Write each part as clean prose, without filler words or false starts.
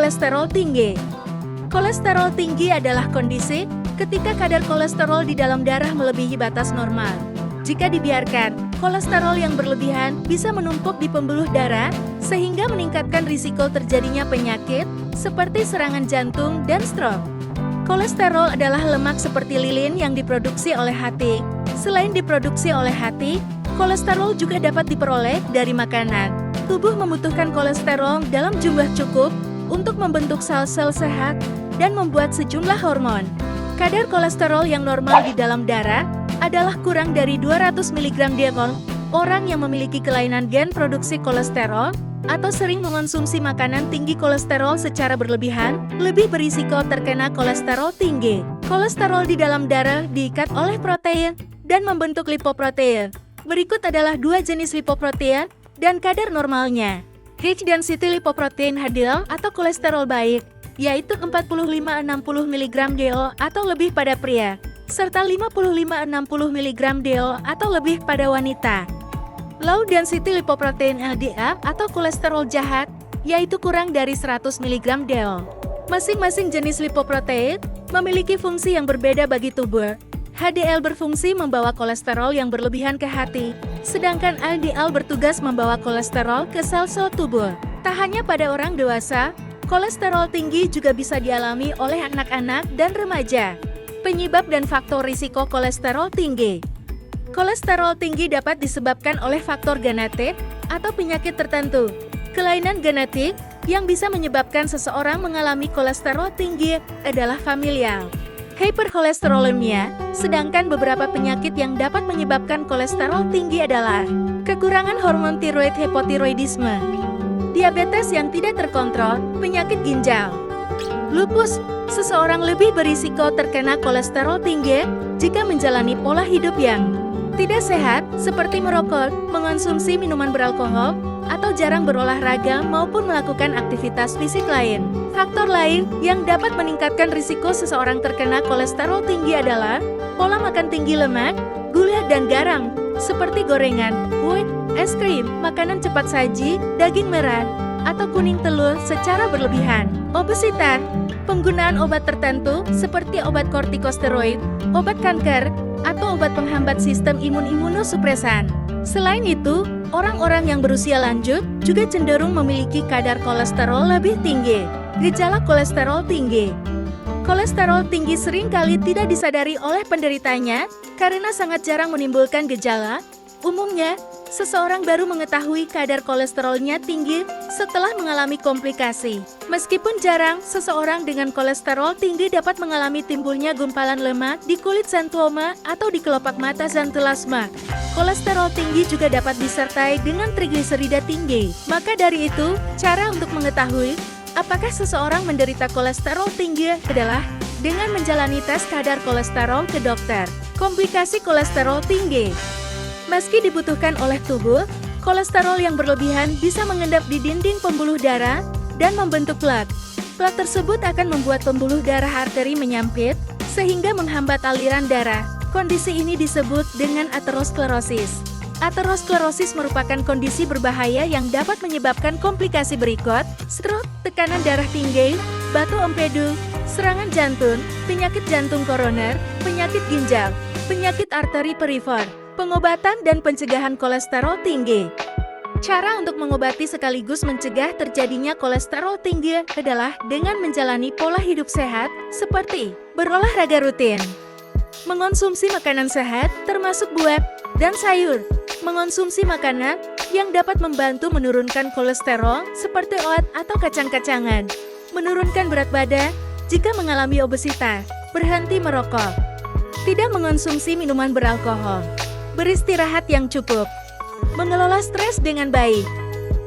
kolesterol tinggi. Kolesterol tinggi adalah kondisi ketika kadar kolesterol di dalam darah melebihi batas normal. Jika dibiarkan, kolesterol yang berlebihan bisa menumpuk di pembuluh darah sehingga meningkatkan risiko terjadinya penyakit seperti serangan jantung dan stroke. Kolesterol adalah lemak seperti lilin yang diproduksi oleh hati. Selain diproduksi oleh hati, kolesterol juga dapat diperoleh dari makanan. Tubuh membutuhkan kolesterol dalam jumlah cukup untuk membentuk sel-sel sehat dan membuat sejumlah hormon. Kadar kolesterol yang normal di dalam darah adalah kurang dari 200 mg/dl. Orang yang memiliki kelainan gen produksi kolesterol atau sering mengonsumsi makanan tinggi kolesterol secara berlebihan lebih berisiko terkena kolesterol tinggi. Kolesterol di dalam darah diikat oleh protein dan membentuk lipoprotein. Berikut adalah dua jenis lipoprotein dan kadar normalnya. High density lipoprotein HDL atau kolesterol baik, yaitu 45-60 mg/dl atau lebih pada pria, serta 55-60 mg/dl atau lebih pada wanita. Low density lipoprotein LDL atau kolesterol jahat, yaitu kurang dari 100 mg/dl. Masing-masing jenis lipoprotein memiliki fungsi yang berbeda bagi tubuh. HDL berfungsi membawa kolesterol yang berlebihan ke hati, sedangkan LDL bertugas membawa kolesterol ke sel-sel tubuh. Tak hanya pada orang dewasa, kolesterol tinggi juga bisa dialami oleh anak-anak dan remaja. Penyebab dan faktor risiko kolesterol tinggi. Kolesterol tinggi dapat disebabkan oleh faktor genetik atau penyakit tertentu. Kelainan genetik yang bisa menyebabkan seseorang mengalami kolesterol tinggi adalah familial. Hyperkolesterolemia, sedangkan beberapa penyakit yang dapat menyebabkan kolesterol tinggi adalah kekurangan hormon tiroid hipotiroidisme, diabetes yang tidak terkontrol, penyakit ginjal, lupus. Seseorang lebih berisiko terkena kolesterol tinggi jika menjalani pola hidup yang tidak sehat, seperti merokok, mengonsumsi minuman beralkohol, atau jarang berolahraga maupun melakukan aktivitas fisik lain. Faktor lain yang dapat meningkatkan risiko seseorang terkena kolesterol tinggi adalah pola makan tinggi lemak, gula dan garam, seperti gorengan, kue, es krim, makanan cepat saji, daging merah, atau kuning telur secara berlebihan. Obesitas, penggunaan obat tertentu seperti obat kortikosteroid, obat kanker, atau obat penghambat sistem imunosupresan. Selain itu, orang-orang yang berusia lanjut juga cenderung memiliki kadar kolesterol lebih tinggi. Gejala kolesterol tinggi. Kolesterol tinggi seringkali tidak disadari oleh penderitanya karena sangat jarang menimbulkan gejala. Umumnya, seseorang baru mengetahui kadar kolesterolnya tinggi setelah mengalami komplikasi. Meskipun jarang, seseorang dengan kolesterol tinggi dapat mengalami timbulnya gumpalan lemak di kulit xanthoma atau di kelopak mata xanthelasma. Kolesterol tinggi juga dapat disertai dengan trigliserida tinggi. Maka dari itu, cara untuk mengetahui apakah seseorang menderita kolesterol tinggi adalah dengan menjalani tes kadar kolesterol ke dokter. Komplikasi kolesterol tinggi. Meski dibutuhkan oleh tubuh, kolesterol yang berlebihan bisa mengendap di dinding pembuluh darah dan membentuk plak. Plak tersebut akan membuat pembuluh darah arteri menyampit sehingga menghambat aliran darah. Kondisi ini disebut dengan aterosklerosis. Aterosklerosis merupakan kondisi berbahaya yang dapat menyebabkan komplikasi berikut: stroke, tekanan darah tinggi, batu empedu, serangan jantung, penyakit jantung koroner, penyakit ginjal, penyakit arteri perifer. Pengobatan dan pencegahan kolesterol tinggi. Cara untuk mengobati sekaligus mencegah terjadinya kolesterol tinggi adalah dengan menjalani pola hidup sehat seperti berolahraga rutin, mengonsumsi makanan sehat termasuk buah dan sayur, mengonsumsi makanan yang dapat membantu menurunkan kolesterol seperti oat atau kacang-kacangan, menurunkan berat badan jika mengalami obesitas, berhenti merokok, tidak mengonsumsi minuman beralkohol, beristirahat yang cukup, mengelola stres dengan baik.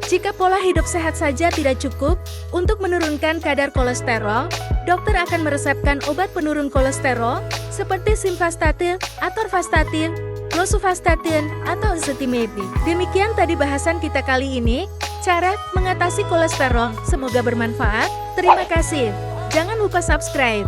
Jika pola hidup sehat saja tidak cukup untuk menurunkan kadar kolesterol, dokter akan meresepkan obat penurun kolesterol seperti simvastatin, atorvastatin, rosuvastatin, atau ezetimibe. Demikian tadi bahasan kita kali ini, cara mengatasi kolesterol. Semoga bermanfaat. Terima kasih. Jangan lupa subscribe.